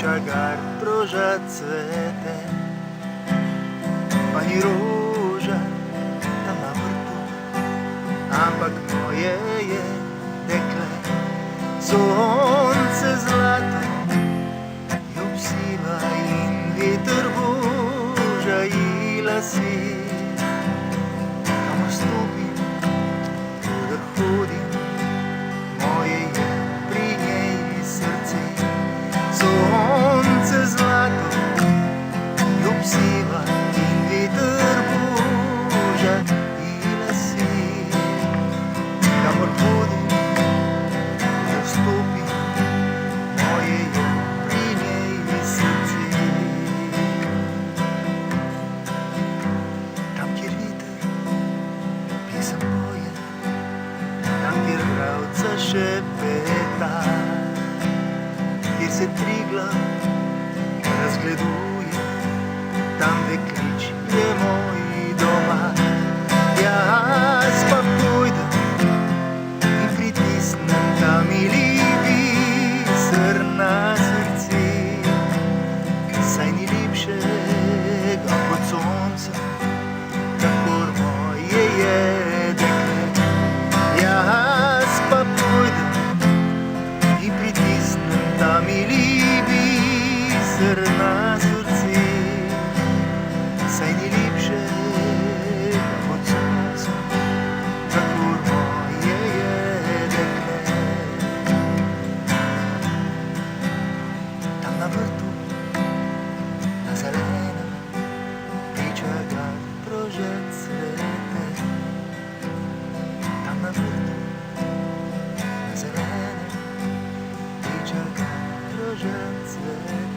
čakar proža cvete, pa ni roža tam na vrtu, ampak moje je dekle. Sonce zlato jo obsiva in veter boža ji lasi. Kamor stopim, koder hodim, moje je pri njej srce. Sonce zlato jo obsiva in veter boža ji lasi. Kamor hodim, koder stopim, moje je pri njej srce. Tam, kjer veter pesem poje, tam, kjer vrabca šepeta, kjer se Triglav razgleduje, tam deklič je moj doma. Jaz pa pojdem in pritisnem ta mili biser na srce, saj ni lepšega pod soncem, kakor moje je dekle. Jaz pa pojdem in pritisnem ta mili biser na srce, saj ni lepšega pod soncem, kakor moje je dekle. Tam na vrtu, na zelenem, ti čakar proža cvete. Tam na vrtu, na zelenem, ti čakar proža cvete.